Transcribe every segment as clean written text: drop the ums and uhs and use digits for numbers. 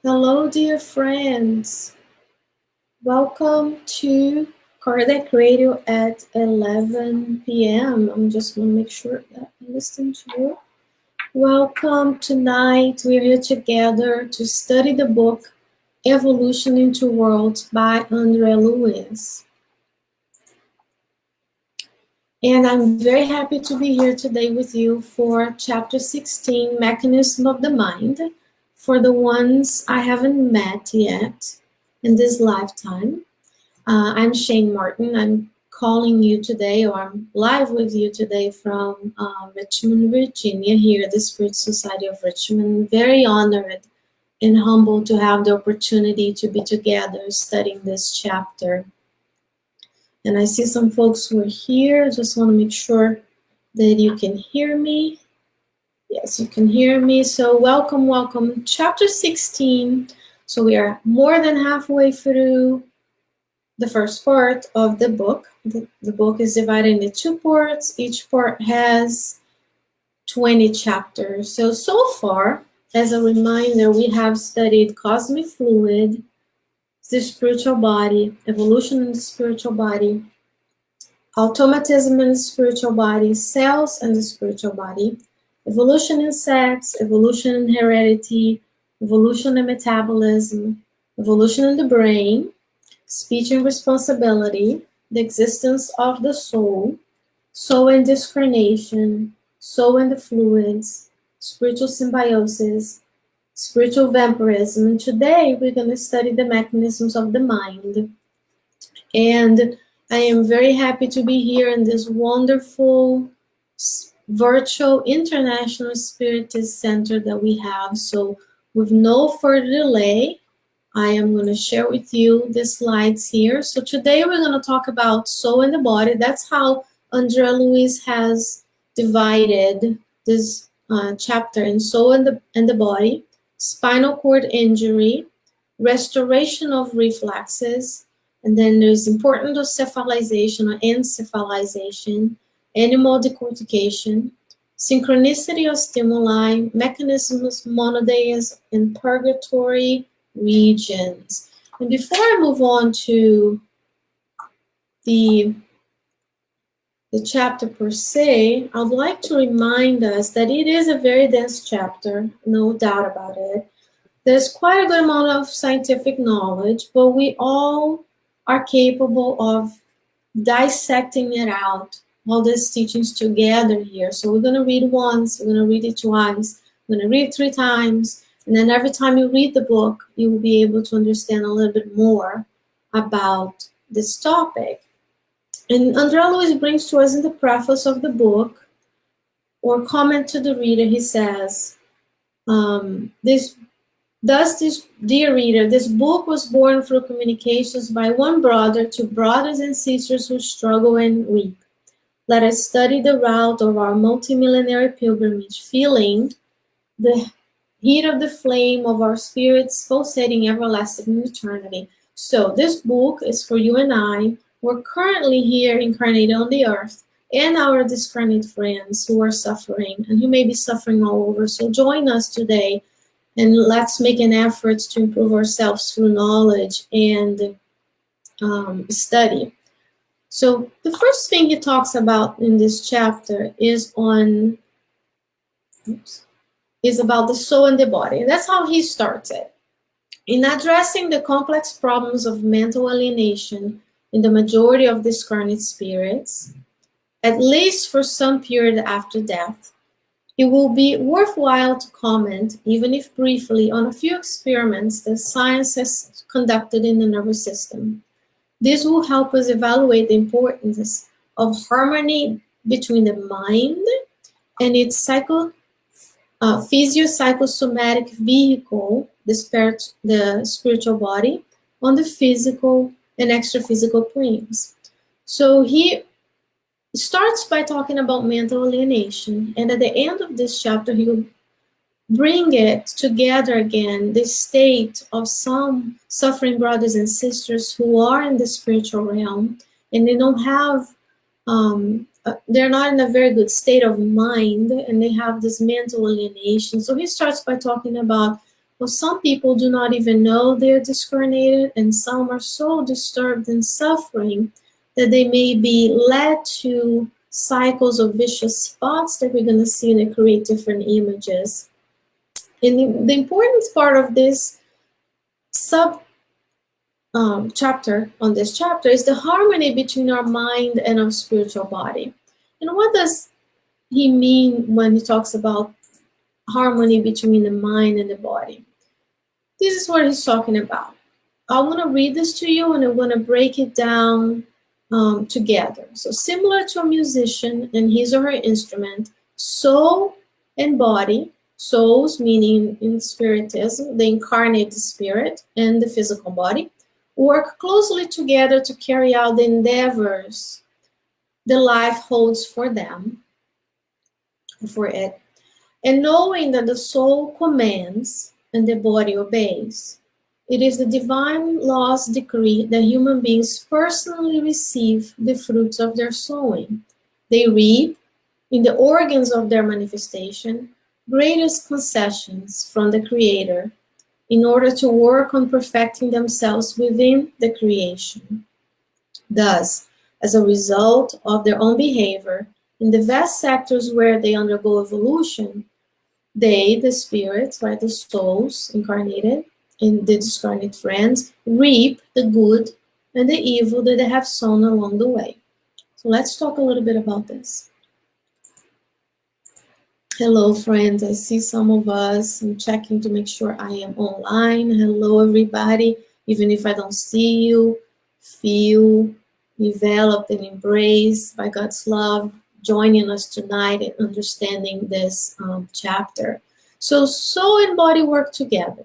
Hello, dear friends. Welcome to Cardiac Radio at 11 p.m. I'm just going to make sure that I listen to you. Welcome tonight. We're here together to study the book Evolution into Worlds by Luiz. And I'm very happy to be here today with you for Chapter 16, Mechanism of the Mind. For the ones I haven't met yet in this lifetime, I'm Shane Martin. I'm calling you today, or I'm live with you today from Richmond, Virginia, here at the Spirit Society of Richmond. Very honored and humbled to have the opportunity to be together studying this chapter. And I see some folks who are here. Just want to make sure that you can hear me. Yes, you can hear me. So welcome, welcome. Chapter 16. So we are more than halfway through the first part of the book. The book is divided into two parts. Each part has 20 chapters. So far, as a reminder, we have studied cosmic fluid, the spiritual body, evolution in the spiritual body, automatism in the spiritual body, cells in the spiritual body, evolution in sex, evolution in heredity, evolution in metabolism, evolution in the brain, speech and responsibility, the existence of the soul and discarnation, soul and the fluids, spiritual symbiosis, spiritual vampirism. And today we're going to study the mechanisms of the mind. And I am very happy to be here in this wonderful virtual international spiritist center that we have. So with no further delay, I am going to share with you the slides here. So today we're going to talk about soul and the body. That's how Luiz has divided this chapter in soul and the body, spinal cord injury, restoration of reflexes, and then there's importance of cephalization or encephalization, animal decortication, synchronicity of stimuli, mechanisms, monoideism, and purgatory regions. And before I move on to the chapter per se, I'd like to remind us that it is a very dense chapter, no doubt about it. There's quite a good amount of scientific knowledge, but we all are capable of dissecting it out, all these teachings together here. So we're going to read once, we're going to read it twice, we're going to read it 3 times, and then every time you read the book, you will be able to understand a little bit more about this topic. And Luiz brings to us in the preface of the book, or comment to the reader, he says, dear reader, this book was born through communications by one brother to brothers and sisters who struggle and weep. Let us study the route of our multimillenary pilgrimage, feeling the heat of the flame of our spirits pulsating everlasting eternity. So this book is for you and I. We're currently here incarnated on the earth, and our discarnate friends who are suffering and who may be suffering all over. So join us today, and let's make an effort to improve ourselves through knowledge and study. So the first thing he talks about in this chapter is about the soul and the body. And that's how he starts it. In addressing the complex problems of mental alienation in the majority of discarnate spirits, at least for some period after death, it will be worthwhile to comment, even if briefly, on a few experiments that science has conducted in the nervous system. This will help us evaluate the importance of harmony between the mind and its physio-psychosomatic vehicle, the spiritual body, on the physical and extra-physical planes. So he starts by talking about mental alienation, and at the end of this chapter, he will bring it together again, the state of some suffering brothers and sisters who are in the spiritual realm, and they don't have, they're not in a very good state of mind, and they have this mental alienation. So he starts by talking about Well, some people do not even know they're discarnated, and some are so disturbed and suffering that they may be led to cycles of vicious thoughts that we're going to see and they create different images. And the important part of this sub chapter on this chapter is the harmony between our mind and our spiritual body. And what does he mean when he talks about harmony between the mind and the body? This is what he's talking about. I want to read this to you and I'm going to break it down together. So similar to a musician and his or her instrument, soul and body, souls meaning in spiritism, the incarnate spirit and the physical body, work closely together to carry out the endeavors the life holds for them, for it, and knowing that the soul commands and the body obeys. It is the divine law's decree that human beings personally receive the fruits of their sowing. They reap, in the organs of their manifestation, greatest concessions from the Creator in order to work on perfecting themselves within the creation. Thus, as a result of their own behavior, in the vast sectors where they undergo evolution, they, the spirits, right, the souls incarnated, in the discarnate friends, reap the good and the evil that they have sown along the way. So let's talk a little bit about this. Hello, friends. I see some of us. I'm checking to make sure I am online. Hello, everybody. Even if I don't see you, feel enveloped and embraced by God's love, joining us tonight and understanding this chapter. So soul and body work together.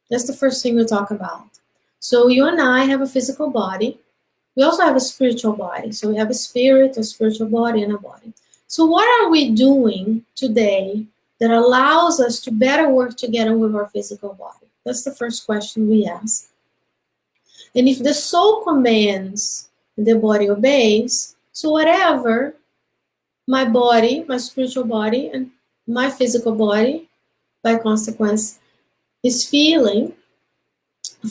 That's the first thing we'll talk about. So you and I have a physical body. We also have a spiritual body. So we have a spirit, a spiritual body, and a body. So what are we doing today that allows us to better work together with our physical body? That's the first question we ask. And if the soul commands, the body obeys, so whatever my body, my spiritual body, and my physical body, by consequence, is feeling,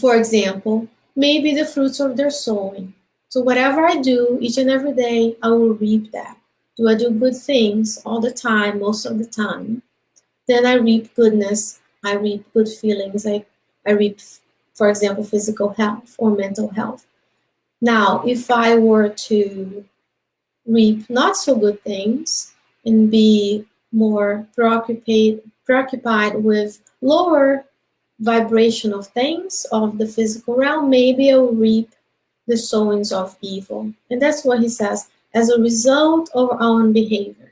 for example, may be the fruits of their sowing. So whatever I do each and every day, I will reap that. Do I do good things all the time, most of the time? Then I reap goodness. I reap good feelings. I reap, for example, physical health or mental health. Now, if I were to reap not so good things and be more preoccupied with lower vibrational things of the physical realm, maybe I'll reap the sowings of evil. And that's what he says, as a result of our own behavior.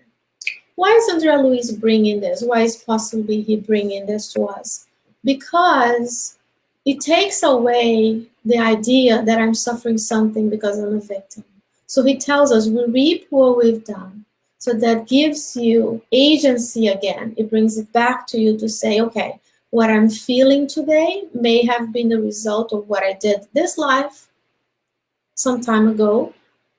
Why is Andrea Luiz bringing this? Why is possibly he bringing this to us? Because it takes away the idea that I'm suffering something because I'm a victim. So he tells us we reap what we've done. So that gives you agency again. It brings it back to you to say, okay, what I'm feeling today may have been the result of what I did this life some time ago,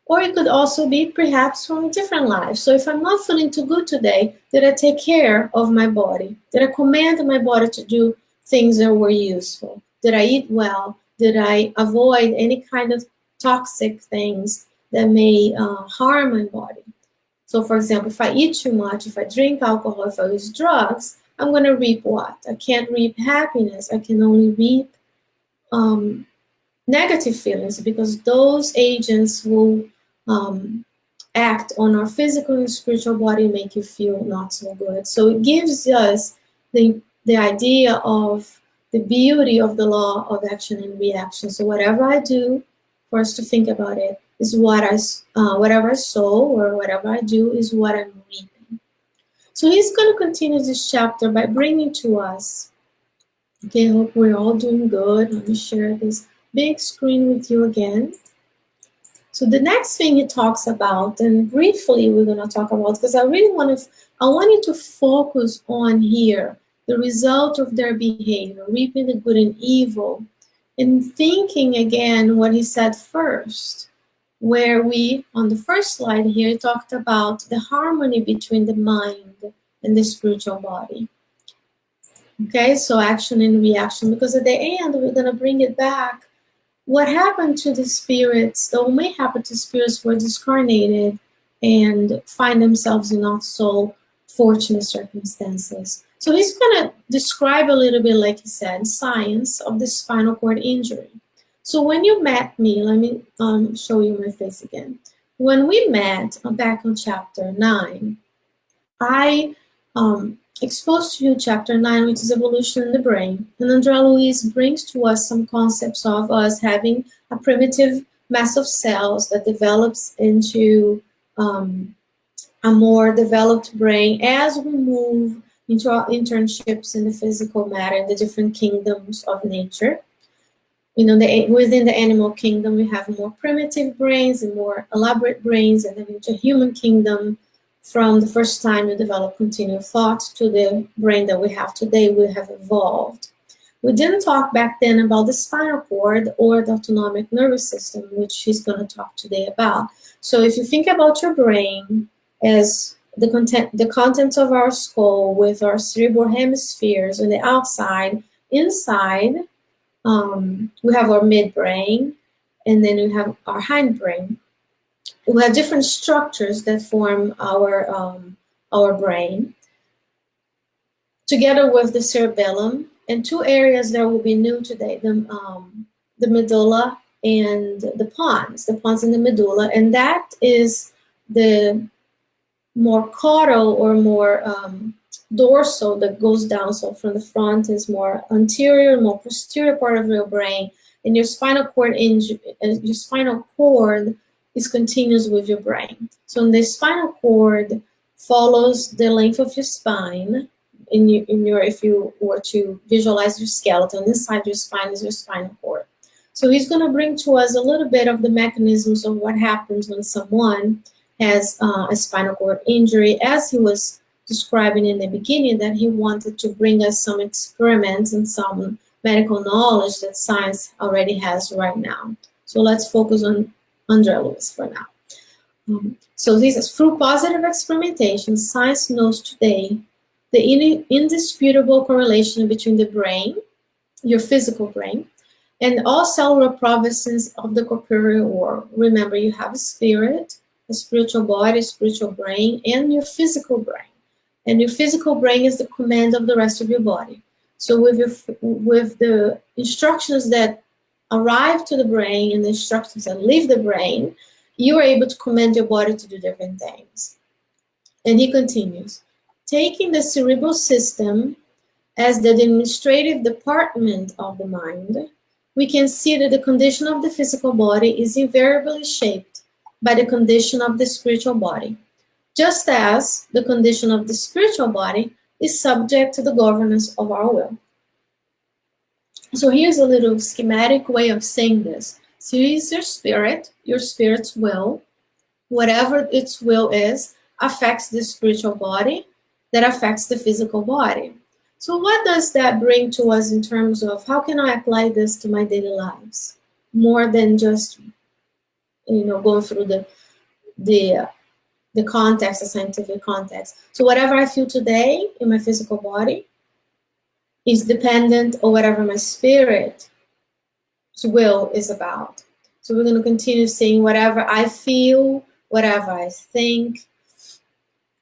or it could also be perhaps from a different life. So if I'm not feeling too good today, did I take care of my body? Did I command my body to do things that were useful? Did I eat well? Did I avoid any kind of toxic things that may harm my body? So for example, if I eat too much, if I drink alcohol, if I use drugs, I'm going to reap what? I can't reap happiness. I can only reap negative feelings, because those agents will act on our physical and spiritual body and make you feel not so good. So it gives us the idea of the beauty of the law of action and reaction. So whatever I do, for us to think about it, is what whatever I sow or whatever I do is what I'm reaping. So he's going to continue this chapter by bringing to us, okay, I hope we're all doing good. Let me share this big screen with you again. So the next thing he talks about, and briefly we're going to talk about, because I want you to focus on here, the result of their behavior, reaping the good and evil, and thinking again what he said first, where we, on the first slide here, talked about the harmony between the mind and the spiritual body. Okay, so action and reaction, because at the end we're going to bring it back. What happened to the spirits, though may happen to spirits who are discarnated and find themselves in not so fortunate circumstances. So he's going to describe a little bit, like he said, science of the spinal cord injury. So when you met me, let me show you my face again. When we met back on chapter 9, I exposed to you chapter 9, which is evolution in the brain. And Andrea Luiz brings to us some concepts of us having a primitive mass of cells that develops into a more developed brain as we move into our internships in the physical matter, in the different kingdoms of nature. You know, within the animal kingdom, we have more primitive brains and more elaborate brains, and then into human kingdom, from the first time you develop continuous thoughts to the brain that we have today, we have evolved. We didn't talk back then about the spinal cord or the autonomic nervous system, which he's going to talk today about. So if you think about your brain as the contents of our skull with our cerebral hemispheres on the outside, inside, we have our midbrain, and then we have our hindbrain. We have different structures that form our brain, together with the cerebellum, and two areas that will be new today, the medulla and the pons and the medulla, and that is the more caudal or more dorsal that goes down. So from the front is more anterior, more posterior part of your brain, and your spinal cord is continuous with your brain. So the spinal cord follows the length of your spine. If you were to visualize your skeleton, inside your spine is your spinal cord. So he's going to bring to us a little bit of the mechanisms of what happens when someone has a spinal cord injury, as he was describing in the beginning, that he wanted to bring us some experiments and some medical knowledge that science already has right now. So let's focus on Andrea Luiz for now. So this is through positive experimentation, science knows today the indisputable correlation between the brain, your physical brain, and all cellular provinces of the corporeal world. Remember, you have a spirit, a spiritual body, a spiritual brain, and your physical brain. And your physical brain is the command of the rest of your body. So with the instructions that arrive to the brain and the instructions that leave the brain, you are able to command your body to do different things. And he continues, taking the cerebral system as the administrative department of the mind, we can see that the condition of the physical body is invariably shaped by the condition of the spiritual body, just as the condition of the spiritual body is subject to the governance of our will. So here's a little schematic way of saying this. So here's your spirit's will. Whatever its will is, affects the spiritual body, that affects the physical body. So what does that bring to us in terms of how can I apply this to my daily lives? More than just, going through the context, the scientific context. So whatever I feel today in my physical body is dependent on whatever my spirit's will is about. So we're going to continue saying whatever I feel, whatever I think,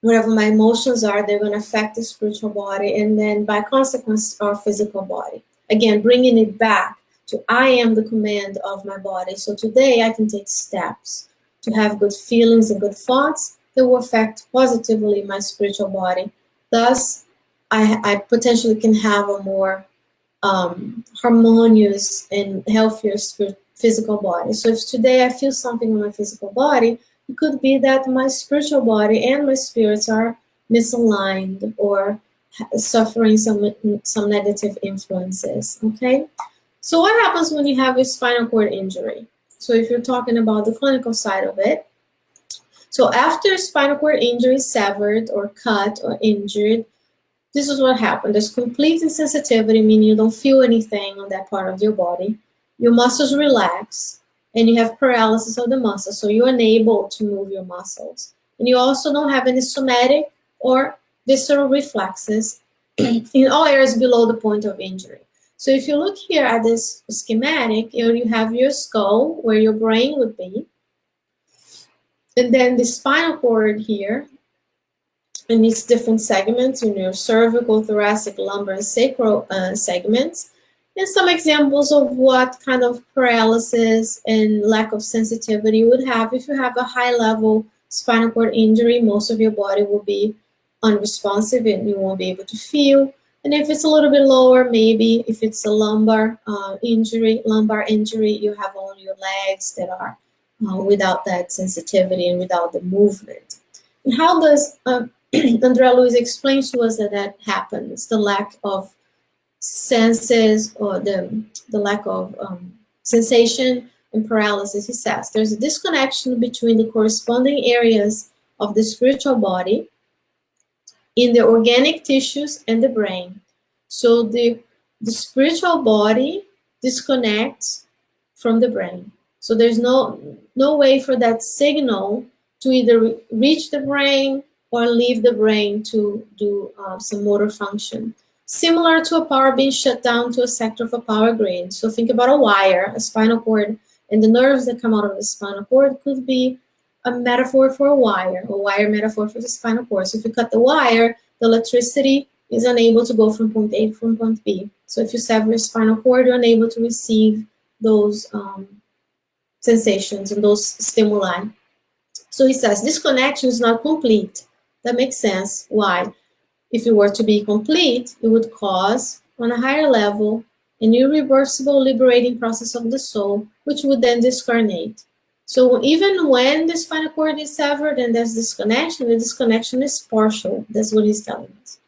whatever my emotions are, they're going to affect the spiritual body, and then by consequence, our physical body. Again, bringing it back to I am the command of my body. So today I can take steps to have good feelings and good thoughts that will affect positively my spiritual body. Thus, I potentially can have a more harmonious and healthier physical body. So if today I feel something in my physical body, it could be that my spiritual body and my spirits are misaligned or suffering some negative influences, okay? So what happens when you have a spinal cord injury? So if you're talking about the clinical side of it, so after spinal cord injury is severed or cut or injured, this is what happened. There's complete insensitivity, meaning you don't feel anything on that part of your body. Your muscles relax, and you have paralysis of the muscles, so you're unable to move your muscles. And you also don't have any somatic or visceral reflexes, in all areas below the point of injury. So if you look here at this schematic, you have your skull where your brain would be, and then the spinal cord here in its different segments, your cervical, thoracic, lumbar, and sacral segments, and some examples of what kind of paralysis and lack of sensitivity you would have. If you have a high level spinal cord injury, most of your body will be unresponsive and you won't be able to feel. And if it's a little bit lower, maybe if it's a lumbar injury, you have only your legs that are without that sensitivity and without the movement. And how does Andrea Luiz explains to us that happens? The lack of senses, or the lack of sensation and paralysis. He says there's a disconnection between the corresponding areas of the spiritual body in the organic tissues and the brain. So the spiritual body disconnects from the brain. So there's no way for that signal to either reach the brain or leave the brain to do some motor function. Similar to a power being shut down to a sector of a power grid. So think about a wire, a spinal cord, and the nerves that come out of the spinal cord could be a metaphor for a wire metaphor for the spinal cord. So if you cut the wire, the electricity is unable to go from point A to from point B. So if you sever your spinal cord, you're unable to receive those sensations and those stimuli. So he says this connection is not complete. That makes sense. Why? If it were to be complete, it would cause, on a higher level, an irreversible liberating process of the soul, which would then discarnate. So even when the spinal cord is severed and there's disconnection, the disconnection is partial. That's what he's telling us.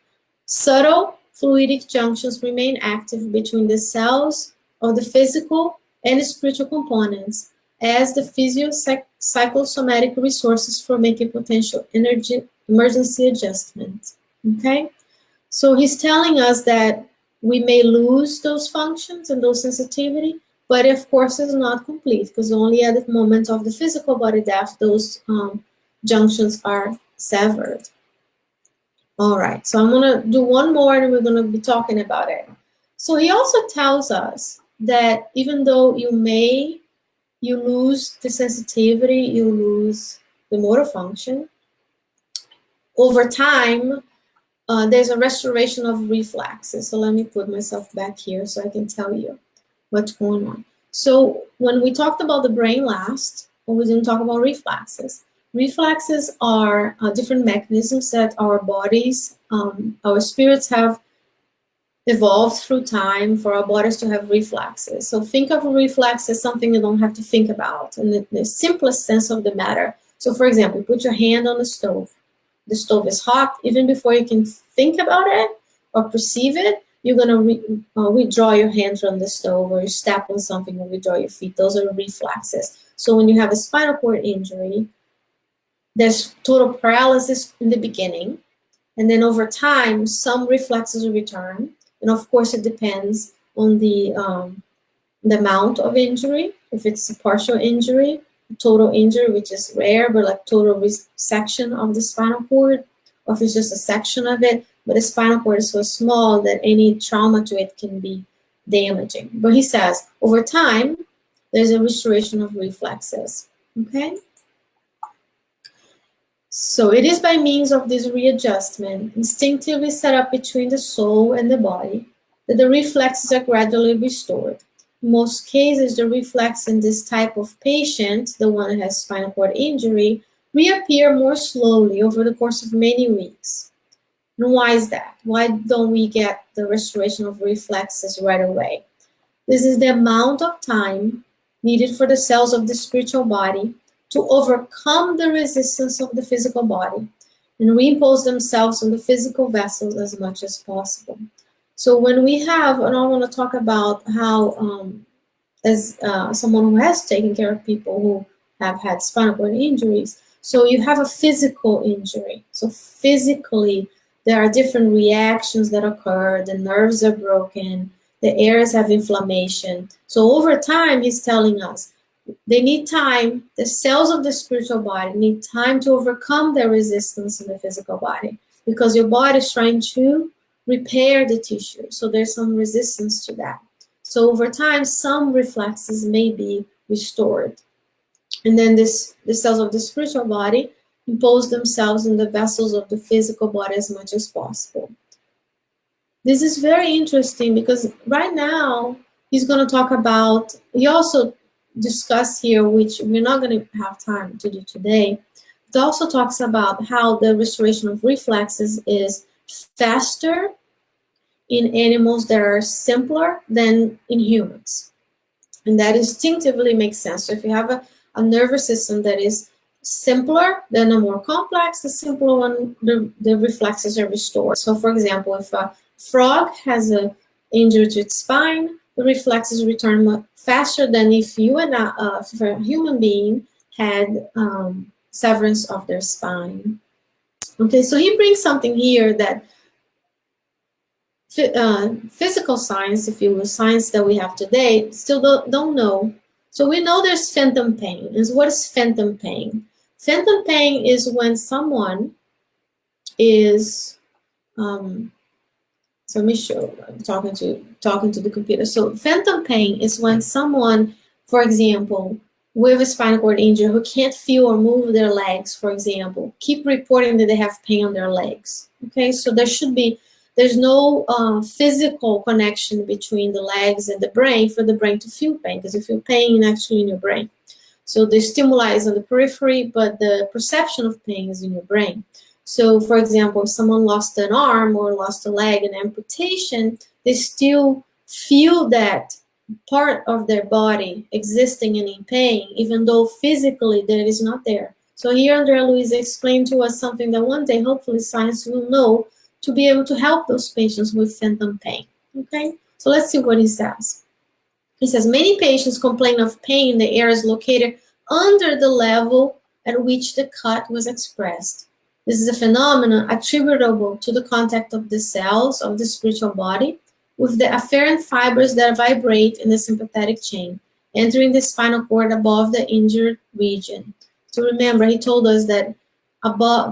Subtle fluidic junctions remain active between the cells of the physical and the spiritual components as the physio-psychosomatic resources for making potential energy emergency adjustments. Okay? So he's telling us that we may lose those functions and those sensitivity, but of course it's not complete, because only at the moment of the physical body death, those junctions are severed. All right, so I'm gonna do one more and we're gonna be talking about it. So he also tells us that even though you lose the sensitivity, you lose the motor function, over time, there's a restoration of reflexes. So let me put myself back here so I can tell you what's going on. So when we talked about the brain last, we didn't talk about reflexes. Reflexes are different mechanisms that our bodies, our spirits have evolved through time for our bodies to have reflexes. So think of a reflex as something you don't have to think about in the simplest sense of the matter. So for example, put your hand on the stove. The stove is hot. Even before you can think about it or perceive it, you're going to withdraw your hand from the stove, or you step on something and withdraw your feet. Those are reflexes. So when you have a spinal cord injury, there's total paralysis in the beginning. And then over time, some reflexes will return. And of course, it depends on the amount of injury. If it's a partial injury, total injury, which is rare, but like total section of the spinal cord, or if it's just a section of it, but the spinal cord is so small that any trauma to it can be damaging. But he says, over time, there's a restoration of reflexes, okay? So it is by means of this readjustment, instinctively set up between the soul and the body, that the reflexes are gradually restored. In most cases, the reflex in this type of patient, the one that has spinal cord injury, reappear more slowly over the course of many weeks. And why is that? Why don't we get the restoration of reflexes right away? This is the amount of time needed for the cells of the spiritual body to overcome the resistance of the physical body and reimpose themselves on the physical vessels as much as possible. So when we have, and I want to talk about how, as someone who has taken care of people who have had spinal cord injuries, so you have a physical injury. So physically, there are different reactions that occur. The nerves are broken. The areas have inflammation. So over time, he's telling us, they need time. The cells of the spiritual body need time to overcome their resistance in the physical body, because your body is trying to repair the tissue. So there's some resistance to that. So over time, some reflexes may be restored. And then the cells of the spiritual body impose themselves in the vessels of the physical body as much as possible. This is very interesting because right now he's going to talk about, he also discussed here, which we're not going to have time to do today. It also talks about how the restoration of reflexes is faster in animals that are simpler than in humans. And that instinctively makes sense. So if you have a nervous system that is simpler than a more complex, the simpler one, the reflexes are restored. So for example, if a frog has an injury to its spine, the reflexes return much faster than if if a human being had severance of their spine. Okay, so he brings something here that physical science, if you will, science that we have today, still don't know. So we know there's phantom pain. And what is phantom pain? Phantom pain is when someone is, so let me show, I'm talking to the computer. So phantom pain is when someone, for example, with a spinal cord injury who can't feel or move their legs, for example, keep reporting that they have pain on their legs. Okay, so there's no physical connection between the legs and the brain for the brain to feel pain, because you feel pain actually in your brain. So the stimuli is on the periphery, but the perception of pain is in your brain. So for example, if someone lost an arm or lost a leg, an amputation, they still feel that part of their body existing and in pain, even though physically that is not there. So here Andrea Luiz explained to us something that one day, hopefully science will know, to be able to help those patients with phantom pain. Okay, so let's see what he says. He says, many patients complain of pain in the areas located under the level at which the cut was expressed. This is a phenomenon attributable to the contact of the cells of the spiritual body with the afferent fibers that vibrate in the sympathetic chain, entering the spinal cord above the injured region. So remember, he told us that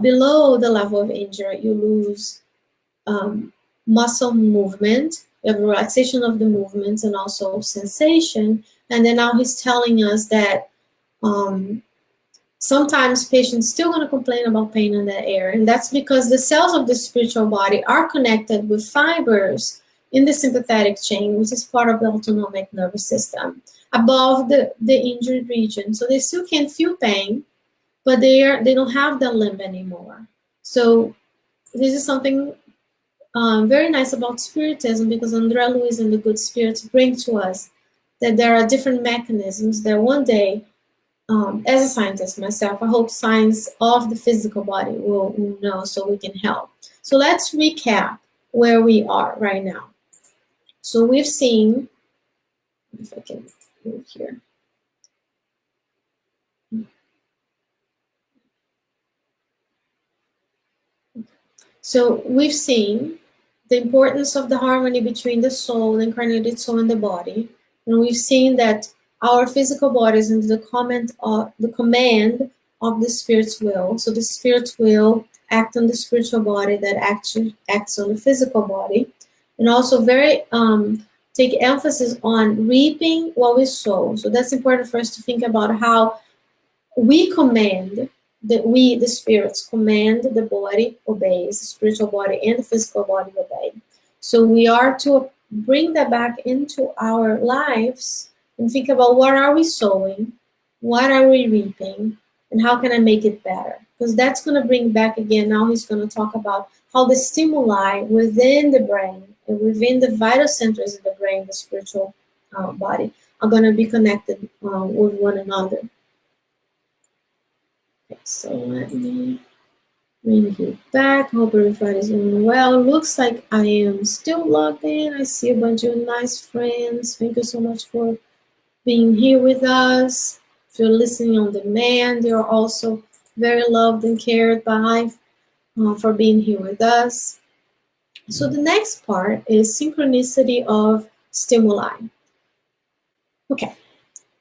below the level of injury, you lose muscle movement, you have relaxation of the movements and also sensation. And then now he's telling us that sometimes patients still going to complain about pain in that area, and that's because the cells of the spiritual body are connected with fibers in the sympathetic chain, which is part of the autonomic nervous system, above the injured region. So they still can feel pain, but they don't have that limb anymore. So this is something very nice about Spiritism, because Andrea Luiz and the good spirits bring to us that there are different mechanisms that one day, as a scientist myself, I hope science of the physical body will know so we can help. So let's recap where we are right now. So we've seen, if I can move here. So we've seen the importance of the harmony between the soul, the incarnated soul, and the body. And we've seen that our physical body is under the command of the Spirit's will. So the Spirit's will act on the spiritual body that acts on the physical body. And also take emphasis on reaping what we sow. So that's important for us to think about how we command, that we, the spirits, command the body obeys, the spiritual body and the physical body obey. So we are to bring that back into our lives and think about what are we sowing, what are we reaping, and how can I make it better? Because that's going to bring back again, now he's going to talk about how the stimuli within the brain and within the vital centers of the brain, the spiritual body, are going to be connected with one another. Okay, so let me bring you back. Hope everybody's doing well. Looks like I am still logged in. I see a bunch of nice friends. Thank you so much for being here with us. If you're listening on demand, you're also very loved and cared by for being here with us. So the next part is synchronicity of stimuli. Okay,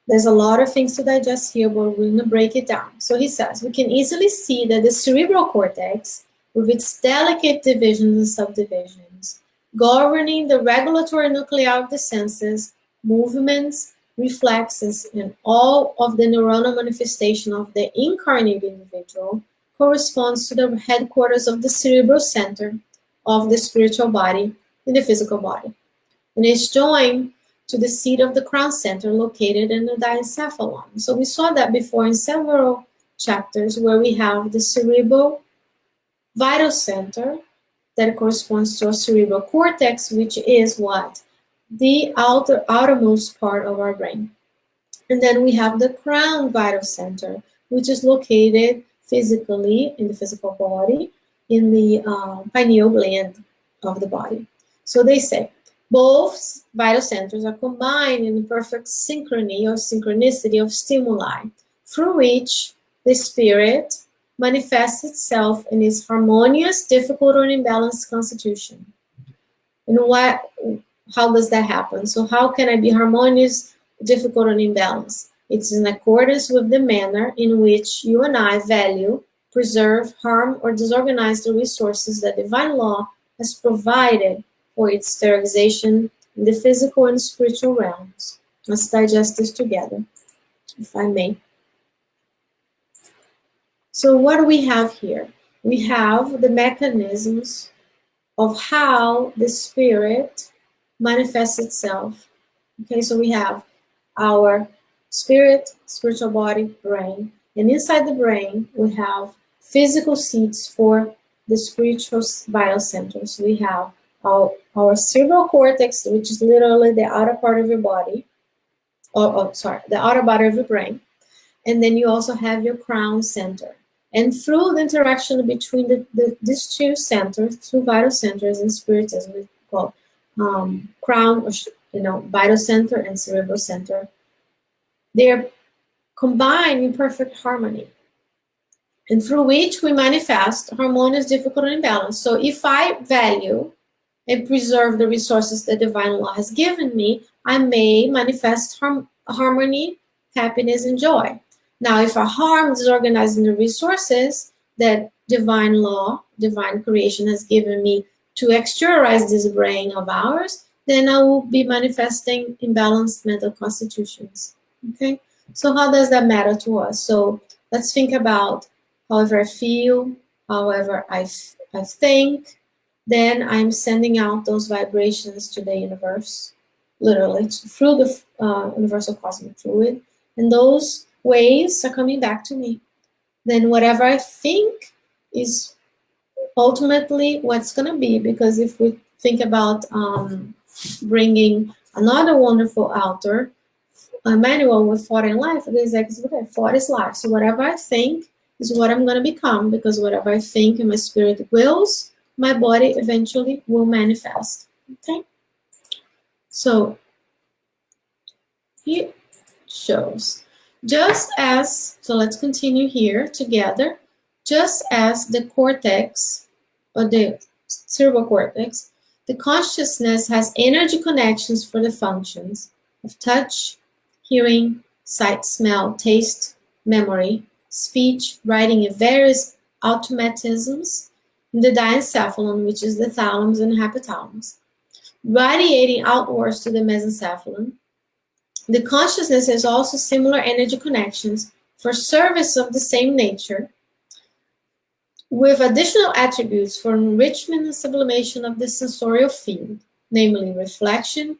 there's a lot of things to digest here, but we're going to break it down. So he says, we can easily see that the cerebral cortex, with its delicate divisions and subdivisions, governing the regulatory nuclei of the senses, movements, reflexes, and all of the neuronal manifestation of the incarnate individual corresponds to the headquarters of the cerebral center of the spiritual body in the physical body, and is joined to the seat of the crown center located in the diencephalon. So we saw that before in several chapters where we have the cerebral vital center that corresponds to a cerebral cortex, which is what? The outermost part of our brain. And then we have the crown vital center, which is located physically in the physical body, in the pineal gland of the body. So they say both vital centers are combined in the perfect synchrony or synchronicity of stimuli, through which the spirit manifests itself in its harmonious, difficult, or imbalanced constitution. And how does that happen? So how can I be harmonious, difficult, and imbalanced? It's in accordance with the manner in which you and I value, preserve, harm, or disorganize the resources that divine law has provided for its sterilization in the physical and spiritual realms. Let's digest this together, if I may. So what do we have here? We have the mechanisms of how the spirit manifests itself. Okay, so we have our spirit, spiritual body, brain, and inside the brain we have physical seats for the spiritual vital centers. We have our cerebral cortex, which is literally the outer part of your body, the outer body of your brain, and then you also have your crown center. And through the interaction between these two centers, two vital centers in spiritism, we call crown, vital center and cerebral center, they're combined in perfect harmony, and through which we manifest harmonious, difficult, and imbalanced. So if I value and preserve the resources that divine law has given me, I may manifest harmony, happiness, and joy. Now, if I harm disorganizing the resources that divine law, divine creation has given me to exteriorize this brain of ours, then I will be manifesting imbalanced mental constitutions. Okay? So how does that matter to us? So let's think about however I feel, however I think, then I'm sending out those vibrations to the universe, literally, through the universal cosmic fluid, and those waves are coming back to me. Then whatever I think is ultimately what's going to be, because if we think about bringing another wonderful author, Emmanuel with Thought in Life, it is exactly thought is life. So whatever I think is what I'm going to become, because whatever I think and my spirit wills, my body eventually will manifest. Okay? So here shows. So let's continue here together. Just as the cortex, or the cerebral cortex, the consciousness has energy connections for the functions of touch, hearing, sight, smell, taste, memory, speech, writing, and various automatisms in the diencephalon, which is the thalamus and hypothalamus, radiating outwards to the mesencephalon. The consciousness has also similar energy connections for service of the same nature, with additional attributes for enrichment and sublimation of the sensorial field, namely reflection,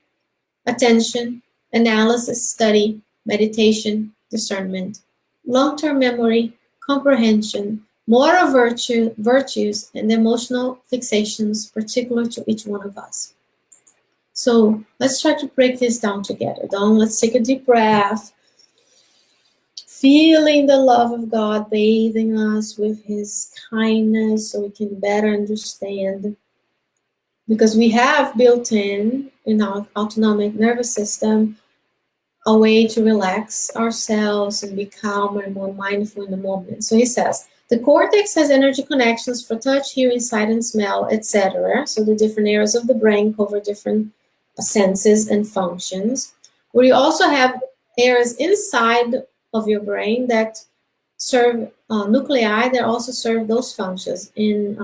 attention, analysis, study, meditation, discernment, long-term memory, comprehension, moral virtues, and emotional fixations particular to each one of us. So let's try to break this down together. Let's take a deep breath, feeling the love of God bathing us with His kindness so we can better understand. Because we have built in our autonomic nervous system a way to relax ourselves and be calmer and more mindful in the moment. So he says, the cortex has energy connections for touch, hearing, sight, and smell, etc. So the different areas of the brain cover different senses and functions. We also have areas inside of your brain that serve nuclei that also serve those functions in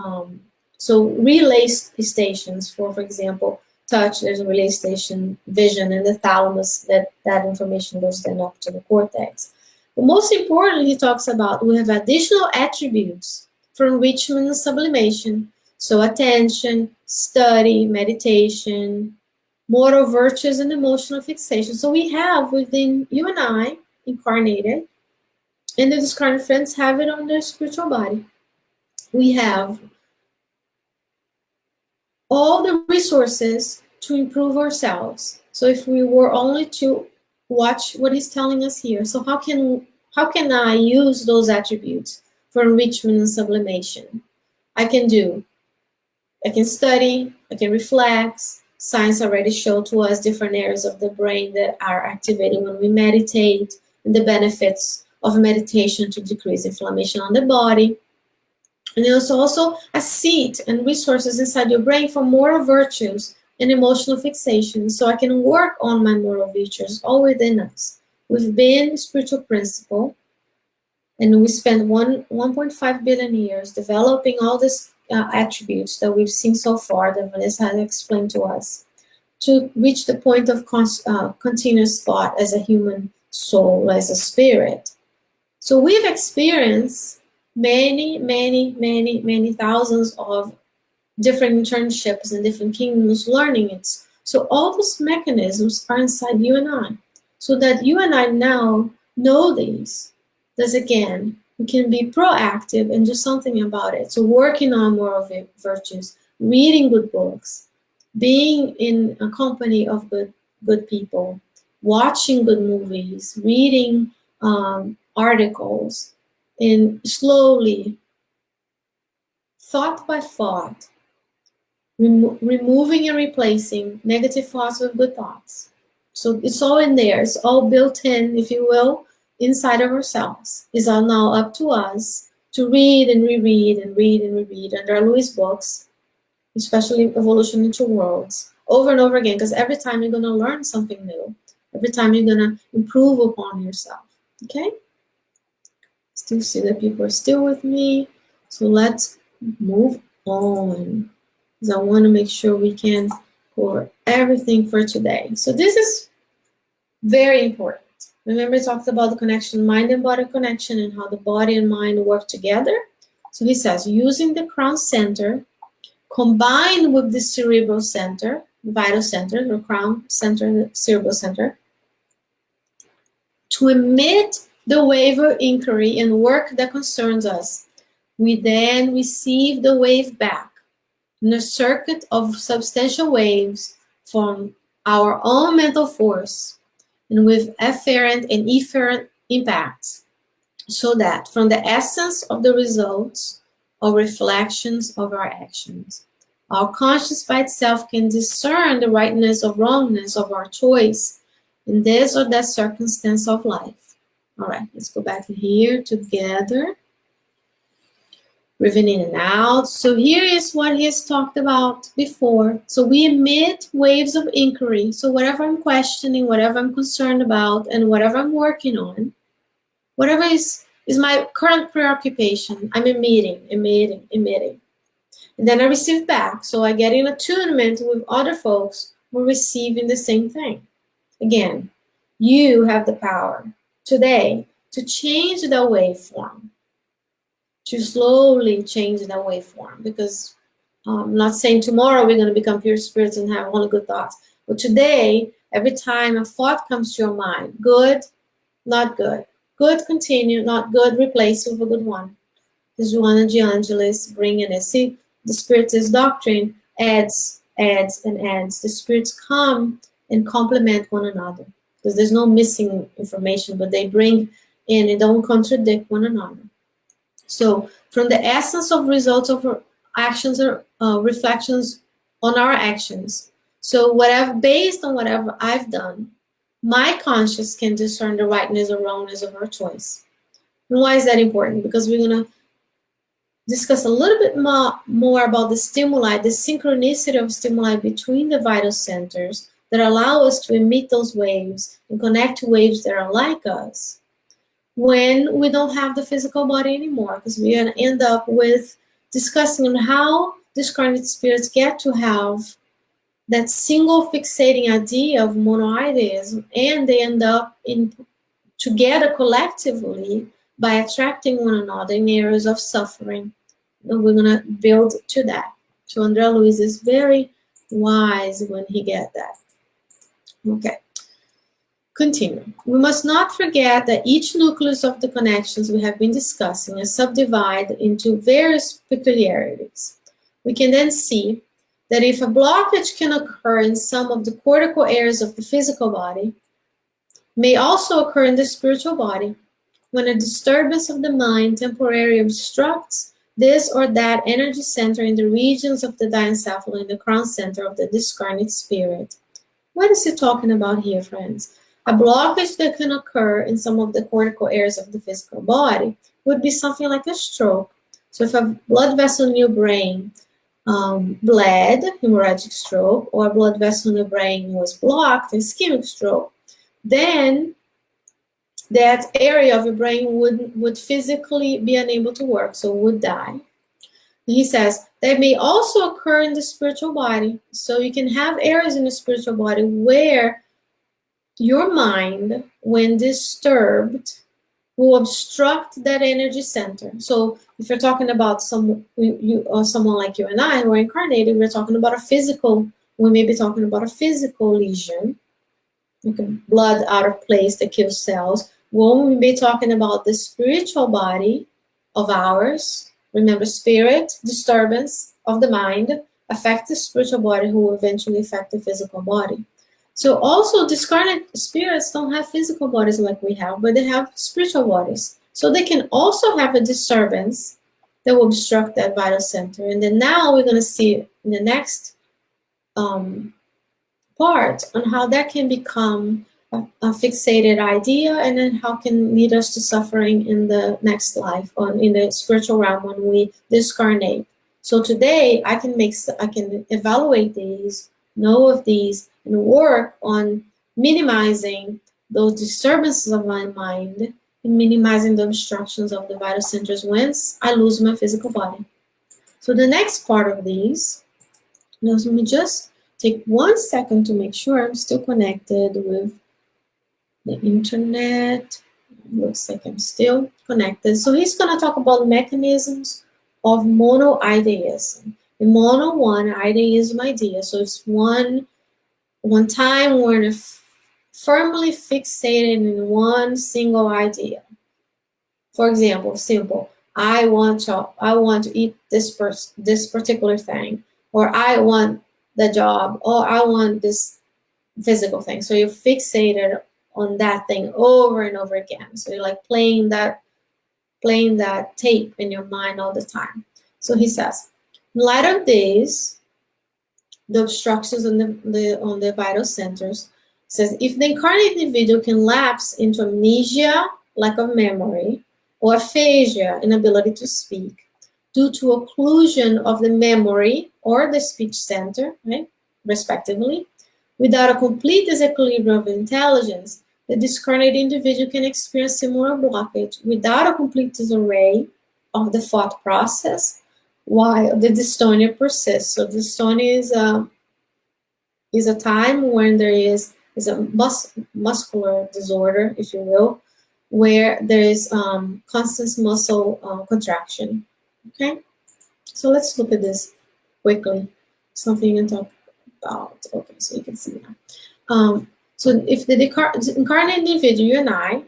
So relay stations for example, touch, there's a relay station, vision, and the thalamus, that information goes then up to the cortex. But most importantly, he talks about we have additional attributes for enrichment and sublimation. So attention, study, meditation, moral virtues, and emotional fixation. So we have within you and I, incarnated, and the discarnate friends have it on their spiritual body. We have all the resources to improve ourselves. So if we were only to watch what he's telling us here, so how can I use those attributes for enrichment and sublimation? I can study, I can reflect. Science already showed to us different areas of the brain that are activated when we meditate, and the benefits of meditation to decrease inflammation on the body. And there's also a seat and resources inside your brain for moral virtues and emotional fixation. So I can work on my moral virtues all within us. We've been spiritual principle, and we spent 1.5 billion years developing all these attributes that we've seen so far that Vanessa has explained to us to reach the point of continuous thought as a human soul, as a spirit. So we've experienced many thousands of different internships in different kingdoms learning it. So all those mechanisms are inside you and I. So that you and I now know these. Thus again, we can be proactive and do something about it. So working on moral virtues, reading good books, being in a company of good people, watching good movies, reading articles, and slowly, thought by thought, removing and replacing negative thoughts with good thoughts. So it's all in there. It's all built in, if you will, inside of ourselves. It's all now up to us to read and reread and read and reread. And there are Luiz books, especially Evolution into Worlds, over and over again, because every time you're going to learn something new. Every time you're going to improve upon yourself. Okay? Still see that people are still with me. So let's move on. Because I want to make sure we can cover everything for today. So this is very important. Remember, I talked about the connection, mind and body connection, and how the body and mind work together. So he says, using the crown center, combined with the cerebral center, vital center, the crown center, the cerebral center, to emit the wave of inquiry and work that concerns us. We then receive the wave back in a circuit of substantial waves from our own mental force and with afferent and efferent impacts, so that from the essence of the results or reflections of our actions, our conscience by itself can discern the rightness or wrongness of our choice in this or that circumstance of life. All right, let's go back here together. Breathing in and out. So here is what he has talked about before. So we emit waves of inquiry. So whatever I'm questioning, whatever I'm concerned about, and whatever I'm working on, whatever is my current preoccupation, I'm emitting. And then I receive back. So I get in attunement with other folks who are receiving the same thing. Again, you have the power today to change the waveform, to slowly change the waveform, because I'm not saying tomorrow we're going to become pure spirits and have only good thoughts. But today, every time a thought comes to your mind, good, not good. Good, continue, not good, replace with a good one. This is Joanna de Angelis bringing it. See, the Spiritist doctrine adds, and adds. The spirits come and complement one another, because there's no missing information, but they bring in and don't contradict one another. So from the essence of results of our actions or reflections on our actions. So whatever, based on whatever I've done, my conscience can discern the rightness or wrongness of our choice. And why is that important? Because we're going to discuss a little bit more about the stimuli, the synchronicity of stimuli between the vital centers that allow us to emit those waves and connect to waves that are like us when we don't have the physical body anymore, because we're going to end up with discussing how discarnate spirits get to have that single fixating idea of monoideism, and they end up in together collectively by attracting one another in areas of suffering. And we're going to build to that. So André Luiz is very wise when he gets that. Okay. Continue. We must not forget that each nucleus of the connections we have been discussing is subdivided into various peculiarities. We can then see that if a blockage can occur in some of the cortical areas of the physical body, may also occur in the spiritual body, when a disturbance of the mind temporarily obstructs this or that energy center in the regions of the diencephalon in the crown center of the discarnate spirit. What is he talking about here, friends? A blockage that can occur in some of the cortical areas of the physical body would be something like a stroke. So if a blood vessel in your brain bled, hemorrhagic stroke, or a blood vessel in the brain was blocked, ischemic stroke, then that area of your brain would physically be unable to work, so would die. He says that may also occur in the spiritual body. So you can have areas in the spiritual body where your mind, when disturbed, will obstruct that energy center. So if you're talking about someone like you and I who are incarnated, we're talking about a physical, we may be talking about a physical lesion, like a blood out of place that kills cells. We'll be talking about the spiritual body of ours. Remember, spirit disturbance of the mind affects the spiritual body, who will eventually affect the physical body. So also, discarnate spirits don't have physical bodies like we have, but they have spiritual bodies. So they can also have a disturbance that will obstruct that vital center. And then now we're going to see in the next part on how that can become a fixated idea, and then how can lead us to suffering in the next life, or in the spiritual realm when we discarnate. So today I can evaluate these, know of these, and work on minimizing those disturbances of my mind and minimizing the obstructions of the vital centers once I lose my physical body. So the next part of these, let me just take 1 second to make sure I'm still connected with the internet. Looks like I'm still connected. So he's going to talk about mechanisms of monoideism. The mono one, ideism idea. So it's one time we're firmly fixated in one single idea. For example, simple. I want to eat this particular thing, or I want the job, or I want this physical thing. So you're fixated on that thing over and over again. So you're like playing that tape in your mind all the time. So he says, in light of this, the obstructions on the vital centers, says if the incarnate individual can lapse into amnesia, lack of memory, or aphasia, inability to speak, due to occlusion of the memory or the speech center, right, respectively, without a complete disequilibrium of intelligence, the discarnate individual can experience similar blockage without a complete disarray of the thought process, while the dystonia persists. So dystonia is a time when there is a muscular disorder, if you will, where there is constant muscle contraction. Okay, so let's look at this quickly. Something you can talk about. Okay, so you can see now. So if the incarnate individual, you and I,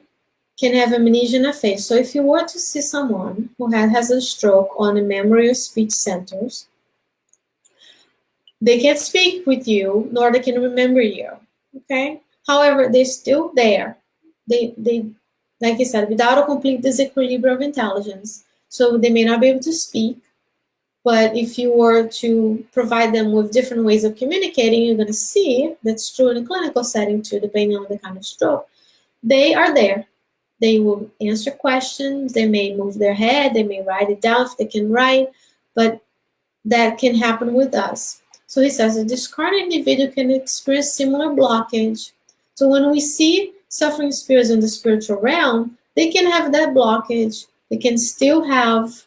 can have amnesia and aphasia. So if you were to see someone who has a stroke on the memory or speech centers, they can't speak with you, nor they can remember you. Okay. However, they're still there. They like I said, without a complete disequilibrium of intelligence. So they may not be able to speak. But if you were to provide them with different ways of communicating, you're going to see that's true in a clinical setting too, depending on the kind of stroke. They are there. They will answer questions. They may move their head. They may write it down if they can write. But that can happen with us. So he says a discarnate individual can experience similar blockage. So when we see suffering spirits in the spiritual realm, they can have that blockage. They can still have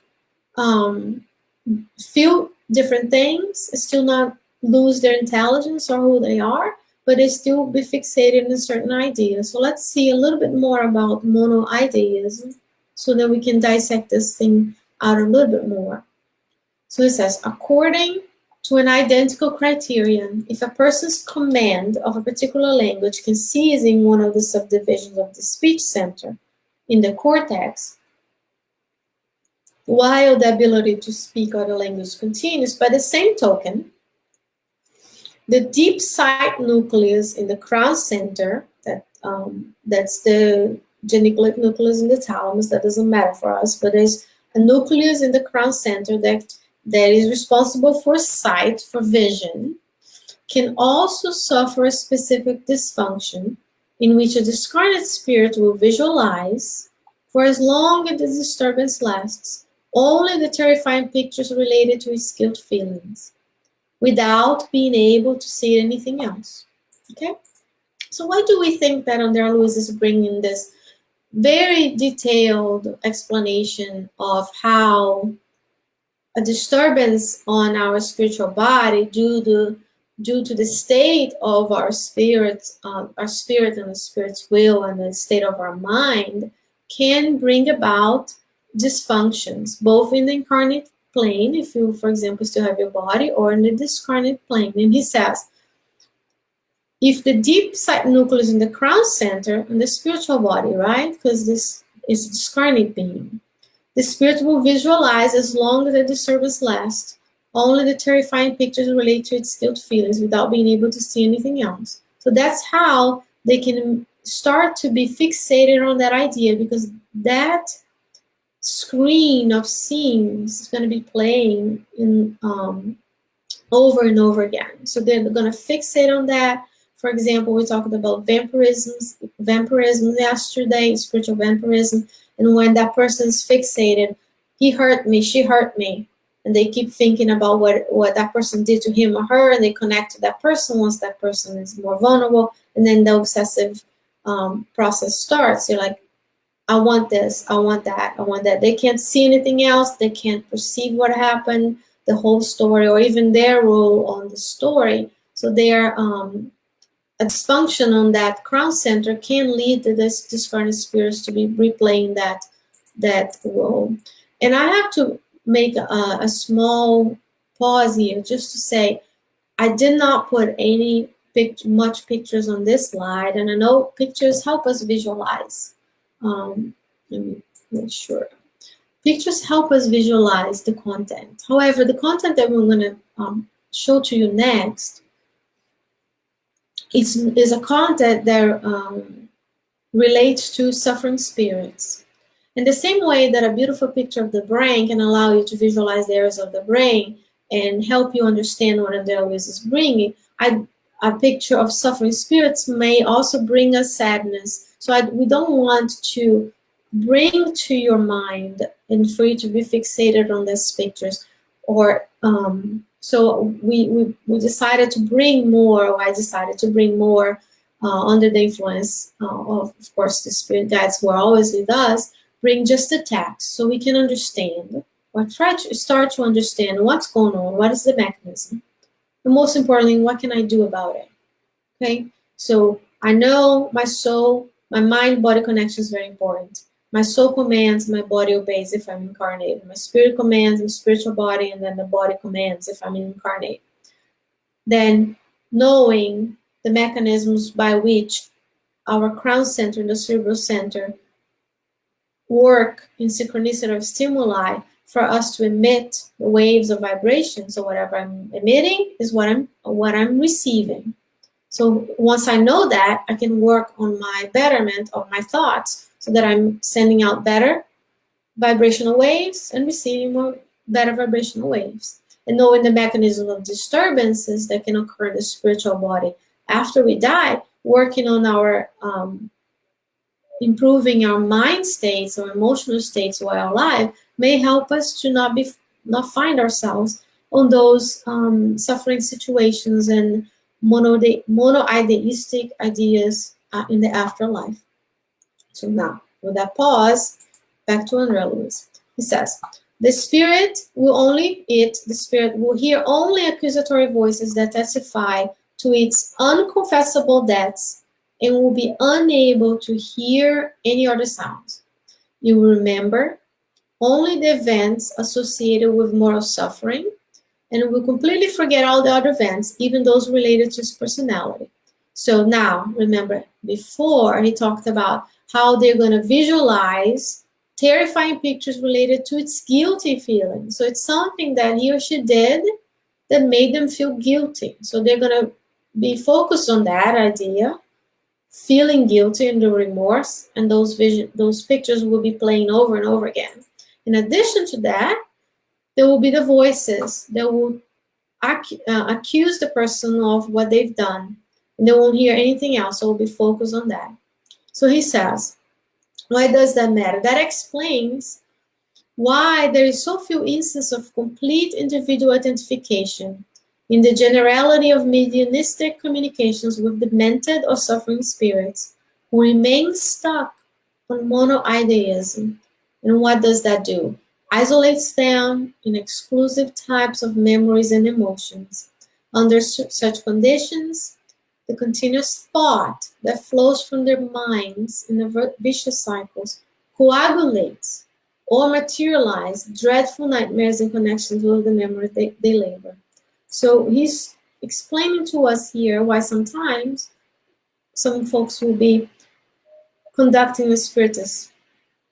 feel different things, still not lose their intelligence or who they are, but they still be fixated in a certain idea. So let's see a little bit more about monoideism so that we can dissect this thing out a little bit more. So it says, according to an identical criterion, if a person's command of a particular language can seize in one of the subdivisions of the speech center in the cortex, while the ability to speak other language continues, by the same token, the deep sight nucleus in the crown center, that's the geniculate nucleus in the thalamus, that doesn't matter for us, but there's a nucleus in the crown center that is responsible for sight, for vision, can also suffer a specific dysfunction in which a discarnate spirit will visualize, for as long as the disturbance lasts, only the terrifying pictures related to its guilt feelings, without being able to see anything else. Okay? So why do we think that Luiz is bringing this very detailed explanation of how a disturbance on our spiritual body due to the state of our spirit and the spirit's will and the state of our mind can bring about dysfunctions, both in the incarnate plane, if you, for example, still have your body, or in the discarnate plane. And he says, if the deep sight nucleus in the crown center and the spiritual body, right? Because this is a discarnate being. The spirit will visualize as long as the disturbance lasts. Only the terrifying pictures relate to its guilt feelings without being able to see anything else. So that's how they can start to be fixated on that idea, because that screen of scenes is going to be playing in over and over again. So they're going to fixate on that. For example, we talked about vampirism yesterday, spiritual vampirism. And when that person is fixated, he hurt me, she hurt me, and they keep thinking about what that person did to him or her, and they connect to that person once that person is more vulnerable, and then the obsessive process starts. You're like, I want this, I want that, I want that. They can't see anything else. They can't perceive what happened, the whole story, or even their role on the story. So their a dysfunction on that crown center can lead to this discarnate spirits to be replaying that role. And I have to make a small pause here just to say, I did not put much pictures on this slide, and I know pictures help us visualize. Let me make sure. Pictures help us visualize the content. However, the content that we're going to show to you next is a content that relates to suffering spirits. In the same way that a beautiful picture of the brain can allow you to visualize the areas of the brain and help you understand what Luiz is bringing, a picture of suffering spirits may also bring us sadness. So we don't want to bring to your mind and for you to be fixated on these pictures. Or so we decided to bring more, or I decided to bring more under the influence of course, the spirit guides who are always with us, bring just the text so we can understand, or try to start to understand what's going on, what is the mechanism, and most importantly, what can I do about it? Okay, so I know my soul, my mind-body connection is very important. My soul commands, my body obeys if I'm incarnated. My spirit commands, my spiritual body, and then the body commands if I'm incarnate. Then knowing the mechanisms by which our crown center and the cerebral center work in synchronicity of stimuli for us to emit the waves of vibration. So whatever I'm emitting is what I'm receiving. So once I know that, I can work on my betterment of my thoughts so that I'm sending out better vibrational waves and receiving more better vibrational waves. And knowing the mechanism of disturbances that can occur in the spiritual body after we die, working on our improving our mind states or emotional states while alive may help us to not find ourselves on those suffering situations and monoideistic ideas in the afterlife. So now, with that pause, back to Luiz. He says, The spirit will hear only accusatory voices that testify to its unconfessable debts and will be unable to hear any other sounds. You will remember only the events associated with moral suffering, and will completely forget all the other events, even those related to his personality. So now, remember, before he talked about how they're going to visualize terrifying pictures related to its guilty feeling. So it's something that he or she did that made them feel guilty. So they're going to be focused on that idea, feeling guilty and the remorse, and those pictures will be playing over and over again. In addition to that, there will be the voices that will accuse the person of what they've done, and they won't hear anything else, so will be focused on that. So he says, why does that matter? That explains why there is so few instances of complete individual identification in the generality of mediumistic communications with demented or suffering spirits who remain stuck on monoideism. And what does that do? Isolates them in exclusive types of memories and emotions. Under such conditions, the continuous thought that flows from their minds in the vicious cycles coagulates or materialize dreadful nightmares in connection with the memory they labor. So he's explaining to us here why sometimes some folks will be conducting the spiritist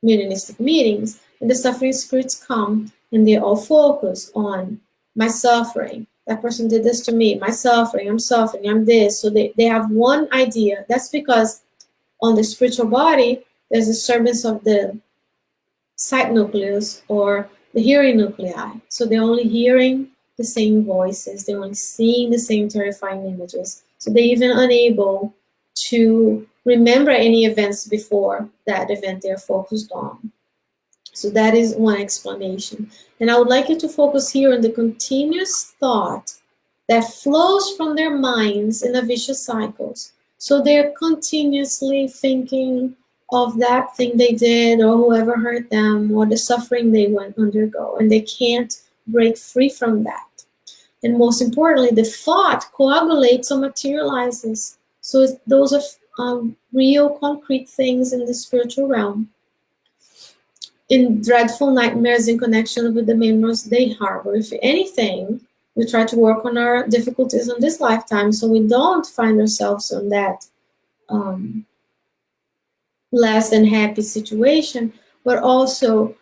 mediumistic meetings, and the suffering spirits come and they're all focused on my suffering. That person did this to me, my suffering, I'm this. So they have one idea. That's because on the spiritual body, there's a disturbance of the sight nucleus or the hearing nuclei. So they're only hearing the same voices, they're only seeing the same terrifying images. So they're even unable to remember any events before that event they're focused on. So that is one explanation. And I would like you to focus here on the continuous thought that flows from their minds in the vicious cycles. So they're continuously thinking of that thing they did or whoever hurt them or the suffering they went undergo, and they can't break free from that. And most importantly, the thought coagulates or materializes. So those are real concrete things in the spiritual realm, in dreadful nightmares in connection with the memories they harbor. If anything, we try to work on our difficulties in this lifetime so we don't find ourselves in that less than happy situation, but also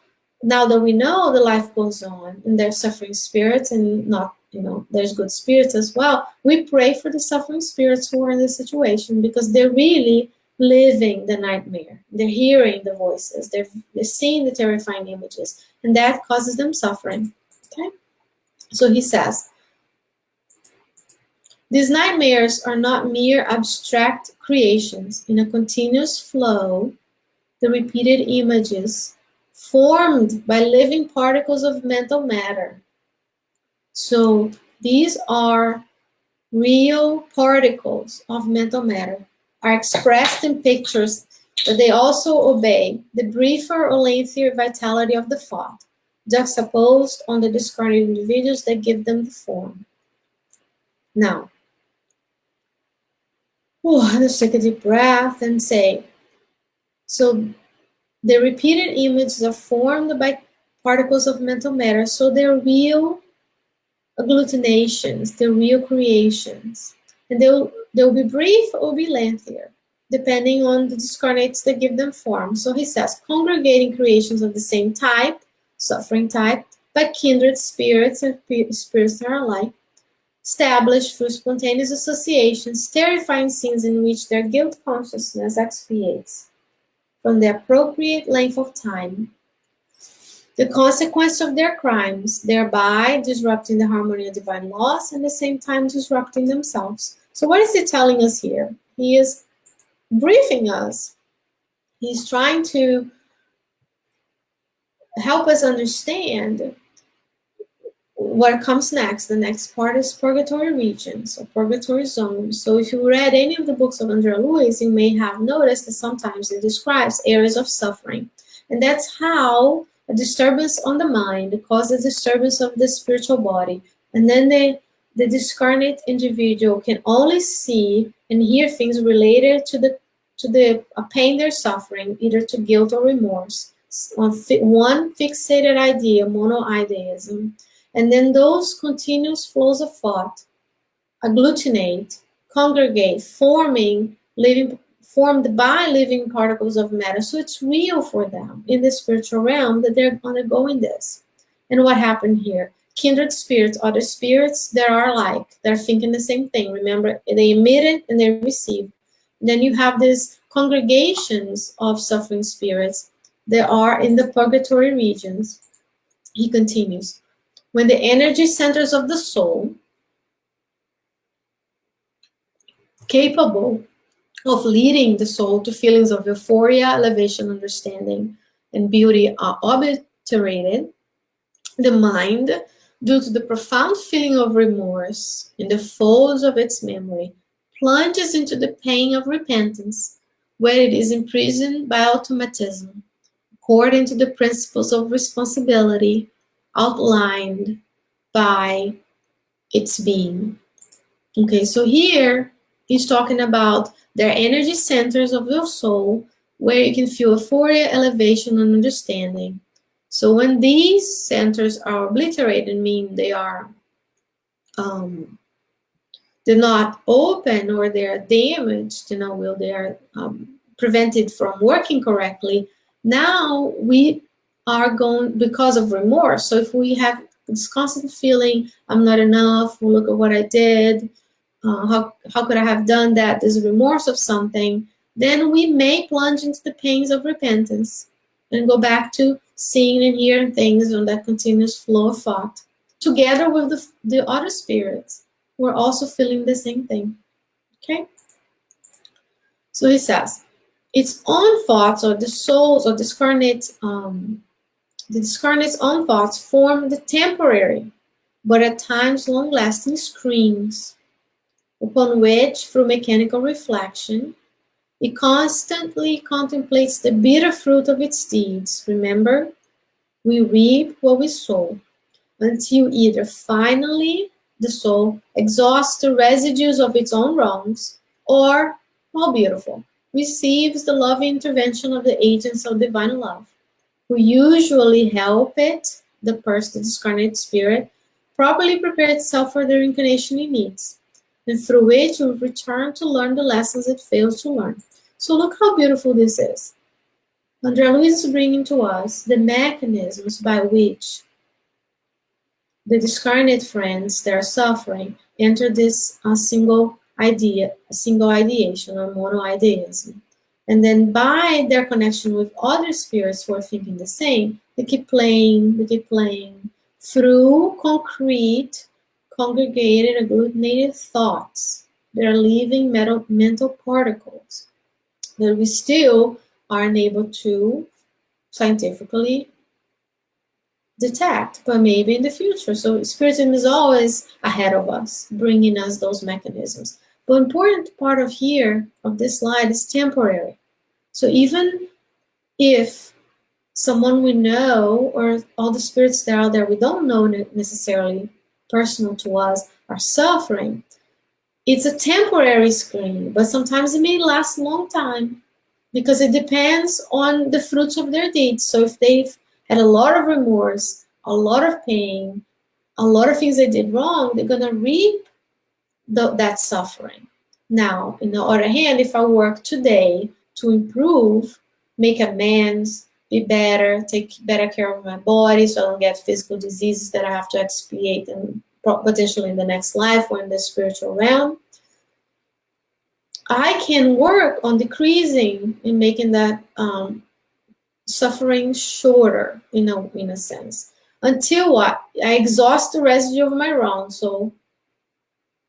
now that we know the life goes on and there's suffering spirits and not, there's good spirits as well, we pray for the suffering spirits who are in this situation because they're really living the nightmare. They're hearing the voices, they're seeing the terrifying images, and that causes them suffering. Okay? So he says, these nightmares are not mere abstract creations. In a continuous flow, the repeated images formed by living particles of mental matter. So these are real particles of mental matter, are expressed in pictures, but they also obey the briefer or lengthier vitality of the thought, juxtaposed on the discarded individuals that give them the form. Now, let's take a deep breath and say, so the repeated images are formed by particles of mental matter, so they're real agglutinations, they're real creations. And they'll be brief or be lengthier, depending on the discarnates that give them form. So he says, congregating creations of the same type, suffering type, but kindred spirits and spirits that are alike, established through spontaneous associations, terrifying scenes in which their guilt consciousness expiates from the appropriate length of time the consequence of their crimes, thereby disrupting the harmony of divine laws and at the same time disrupting themselves. So what is he telling us here? He is briefing us. He's trying to help us understand what comes next. The next part is Purgatorial Regions or Purgatory Zones. So if you read any of the books of Luiz, you may have noticed that sometimes it describes areas of suffering. And that's how a disturbance on the mind causes disturbance of the spiritual body. And then the discarnate individual can only see and hear things related to the pain they're suffering, either to guilt or remorse. One fixated idea, monoideism. And then those continuous flows of thought agglutinate, congregate, formed by living particles of matter. So it's real for them in the spiritual realm that they're undergoing this. And what happened here? Kindred spirits, other spirits that are alike, they're thinking the same thing. Remember, they emit it and they receive. And then you have these congregations of suffering spirits that are in the purgatory regions. He continues. When the energy centers of the soul, capable of leading the soul to feelings of euphoria, elevation, understanding, and beauty are obliterated, the mind, due to the profound feeling of remorse in the folds of its memory, plunges into the pain of repentance, where it is imprisoned by automatism, according to the principles of responsibility outlined by its being. Okay, so here he's talking about their energy centers of your soul, where you can feel euphoria, elevation, and understanding. So when these centers are obliterated, mean they are they're not open or they're damaged, they are prevented from working correctly. Now we are going, because of remorse. So if we have this constant feeling, I'm not enough, look at what I did, how could I have done that, there's remorse of something, then we may plunge into the pains of repentance and go back to seeing and hearing things on that continuous flow of thought. Together with the other spirits, we're also feeling the same thing. Okay? So he says, its own thoughts, or the soul's or discarnate's own thoughts form the temporary, but at times long-lasting screens, upon which, through mechanical reflection, it constantly contemplates the bitter fruit of its deeds. Remember, we reap what we sow, until either finally the soul exhausts the residues of its own wrongs, or, how beautiful, receives the loving intervention of the agents of divine love, who usually help it, the discarnate spirit, properly prepare itself for the reincarnation it needs, and through which it will return to learn the lessons it fails to learn. So look how beautiful this is. André Luiz is bringing to us the mechanisms by which the discarnate friends that are suffering enter this single ideation, or monoideism. And then by their connection with other spirits who are thinking the same, they keep playing through concrete, congregated, agglutinated thoughts that are leaving mental particles that we still are unable to scientifically detect, but maybe in the future. So Spiritism is always ahead of us, bringing us those mechanisms. But important part of this slide is temporary. So even if someone we know, or all the spirits that are out there we don't know necessarily personal to us, are suffering, it's a temporary screen, but sometimes it may last a long time, because it depends on the fruits of their deeds. So if they've had a lot of remorse, a lot of pain, a lot of things they did wrong, they're going to reap that suffering. Now, on the other hand, if I work today to improve, make amends, be better, take better care of my body so I don't get physical diseases that I have to expiate and potentially in the next life or in the spiritual realm, I can work on decreasing and making that suffering shorter, in a sense, until what? I exhaust the residue of my wrong, so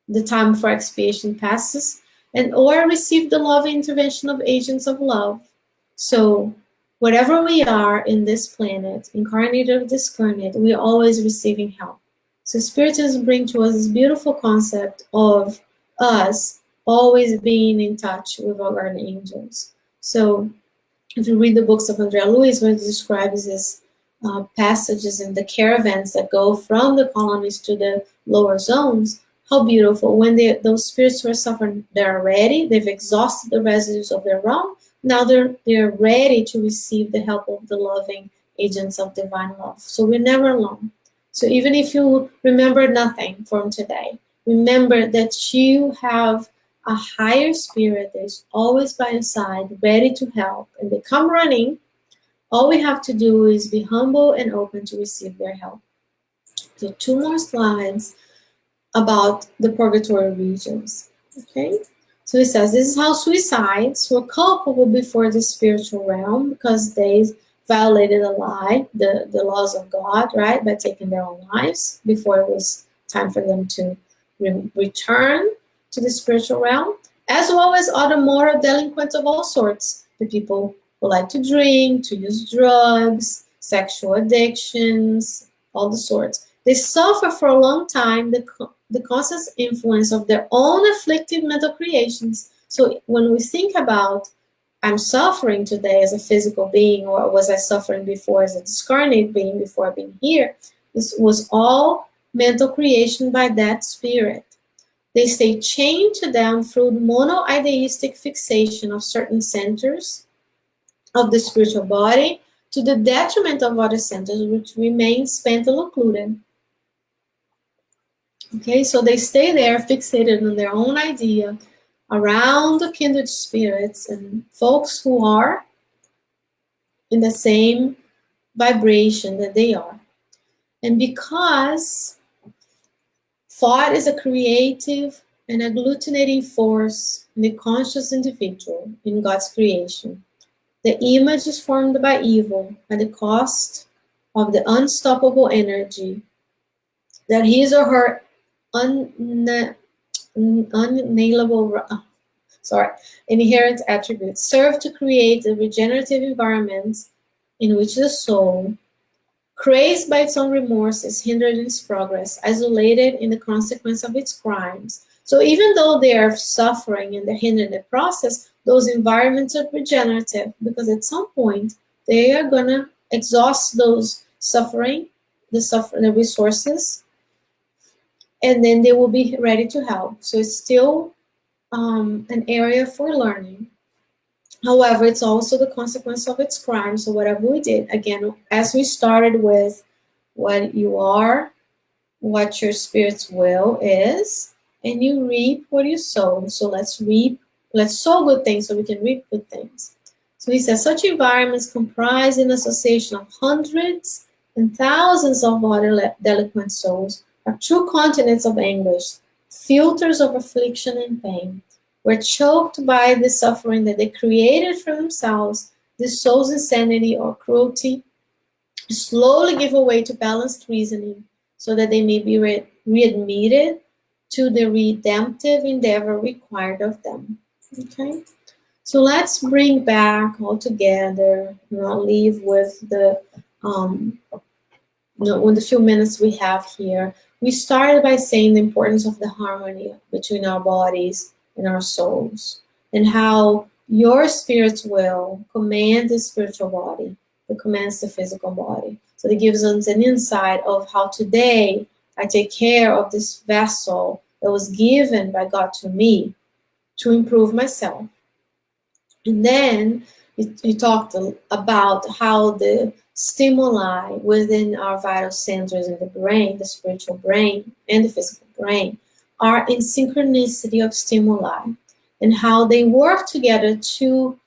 the time for expiation passes, or I receive the loving intervention of agents of love. So whatever we are in this planet, incarnate or discarnate, we are always receiving help. So Spiritism brings to us this beautiful concept of us always being in touch with our guardian angels. So if you read the books of André Luiz, what he describes is passages in the caravans that go from the colonies to the lower zones, how beautiful. When those spirits who are suffering, they're ready, they've exhausted the residues of their wrong, now they're ready to receive the help of the loving agents of divine love. So we're never alone. So even if you remember nothing from today, remember that you have a higher spirit that is always by your side, ready to help, and they come running. All we have to do is be humble and open to receive their help. So 2 more slides about the Purgatorial Regions. Okay, so it says this is how suicides were culpable before the spiritual realm because they violated the laws of God, right, by taking their own lives before it was time for them to return to the spiritual realm, as well as other moral delinquents of all sorts, the people who like to drink, to use drugs, sexual addictions, all the sorts. They suffer for a long time the constant influence of their own afflictive mental creations. So when we think about, I'm suffering today as a physical being, or was I suffering before as a discarnate being before being here, this was all mental creation by that spirit. They stay chained to them through monoideistic fixation of certain centers of the spiritual body to the detriment of other centers which remain spent and occluded. Okay, so they stay there fixated on their own idea around the kindred spirits and folks who are in the same vibration that they are. And because thought is a creative and agglutinating force in the conscious individual in God's creation, the image is formed by evil at the cost of the unstoppable energy that his or her inherent attributes serve to create the regenerative environments in which the soul, crazed by its own remorse, is hindered in its progress, isolated in the consequence of its crimes. So even though they are suffering and they're hindered in the process, those environments are regenerative because at some point they are going to exhaust those the resources, and then they will be ready to help. So it's still an area for learning. However, it's also the consequence of its crime. So whatever we did, again, as we started with what you are, what your spirit's will is, and you reap what you sow. So let's sow good things so we can reap good things. So he says, such environments comprise an association of hundreds and thousands of other delinquent souls are true continents of anguish, filters of affliction and pain. Were choked by the suffering that they created for themselves, the soul's insanity or cruelty slowly give way to balanced reasoning so that they may be readmitted to the redemptive endeavor required of them. Okay, so let's bring back all together. I'll leave with the with the few minutes we have here. We started by saying the importance of the harmony between our bodies and our souls, and how your spirit's will commands the spiritual body, that commands the physical body. So it gives us an insight of how today I take care of this vessel that was given by God to me to improve myself. And then we talked about how the stimuli within our vital centers in the brain, the spiritual brain and the physical brain, are in synchronicity of stimuli, and how they work together to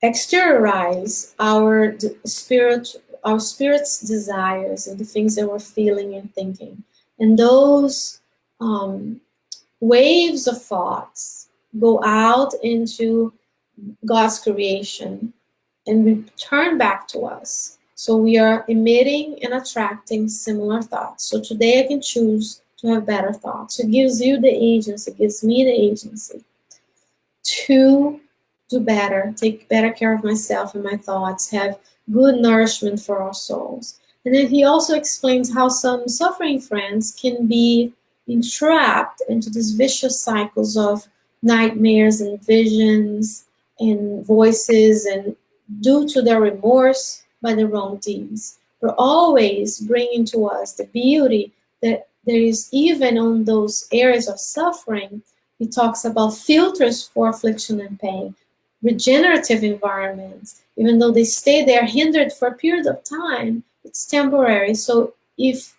exteriorize our spirit's desires and the things that we're feeling and thinking. And those waves of thoughts go out into God's creation and return back to us. So we are emitting and attracting similar thoughts. So today I can choose to have better thoughts. It gives you the agency, it gives me the agency to do better, take better care of myself and my thoughts, have good nourishment for our souls. And then he also explains how some suffering friends can be entrapped into these vicious cycles of nightmares and visions and voices and due to their remorse by the wrong deeds, but always bringing to us the beauty that there is even on those areas of suffering. He talks about filters for affliction and pain, regenerative environments. Even though they stay there hindered for a period of time, it's temporary. So if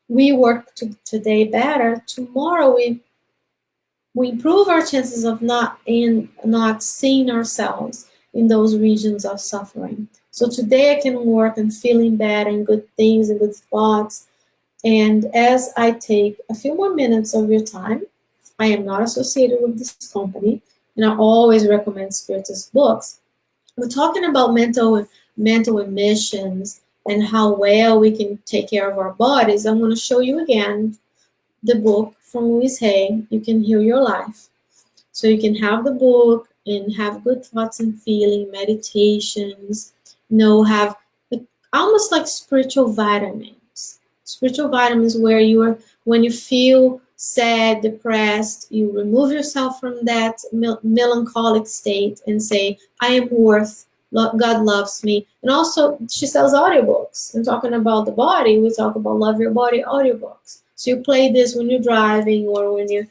we work today better, tomorrow we improve our chances of not seeing ourselves in those regions of suffering. So today I can work on feeling bad and good things and good thoughts. And as I take a few more minutes of your time, I am not associated with this company, and I always recommend Spiritist books. We're talking about mental emissions and how well we can take care of our bodies. I'm going to show you again the book from Luiz. You Can Heal Your Life. So you can have the book and have good thoughts and feeling, meditations, have almost like spiritual vitamins. Spiritual vitamins where when you feel sad, depressed, you remove yourself from that melancholic state and say, I am worth, God loves me. And also, she sells audiobooks. And talking about the body, we talk about Love Your Body audiobooks. So you play this when you're driving or when you're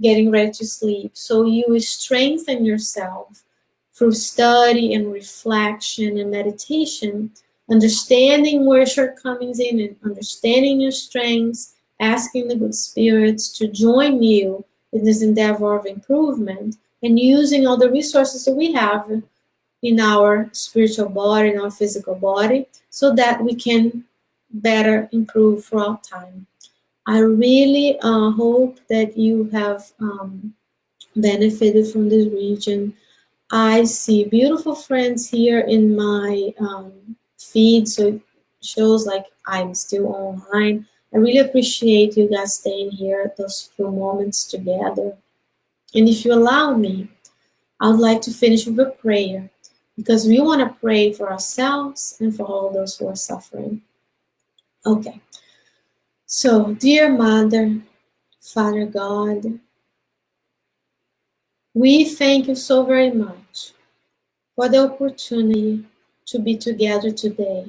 getting ready to sleep. So you strengthen yourself through study and reflection and meditation, understanding where shortcomings in and understanding your strengths, asking the good spirits to join you in this endeavor of improvement, and using all the resources that we have in our spiritual body, in our physical body, so that we can better improve throughout time. I really hope that you have benefited from this region. I see beautiful friends here in my feed, so it shows like I'm still online. I really appreciate you guys staying here, those few moments together. And if you allow me, I would like to finish with a prayer, because we want to pray for ourselves and for all those who are suffering. Okay. So, dear Mother, Father God, we thank you so very much for the opportunity to be together today,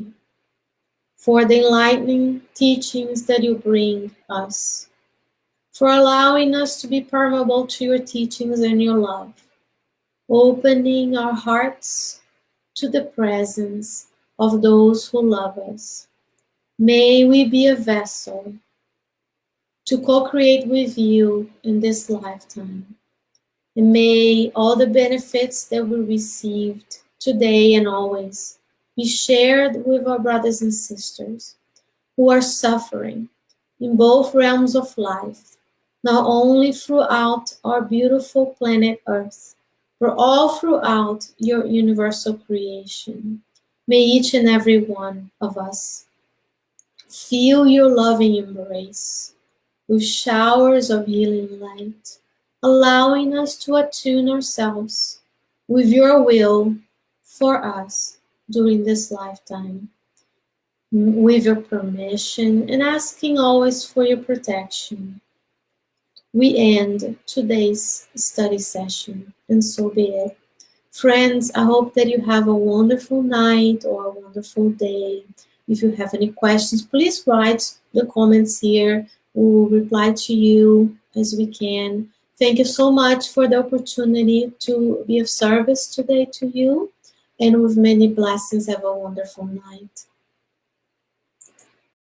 for the enlightening teachings that you bring us, for allowing us to be permeable to your teachings and your love, opening our hearts to the presence of those who love us. May we be a vessel to co-create with you in this lifetime. And may all the benefits that we received today and always be shared with our brothers and sisters who are suffering in both realms of life, not only throughout our beautiful planet Earth, but all throughout your universal creation. May each and every one of us feel your loving embrace with showers of healing light, allowing us to attune ourselves with your will for us during this lifetime, with your permission and asking always for your protection. We end today's study session, and so be it. Friends, I hope that you have a wonderful night or a wonderful day. If you have any questions, please write the comments here. We will reply to you as we can. Thank you so much for the opportunity to be of service today to you. And with many blessings, have a wonderful night.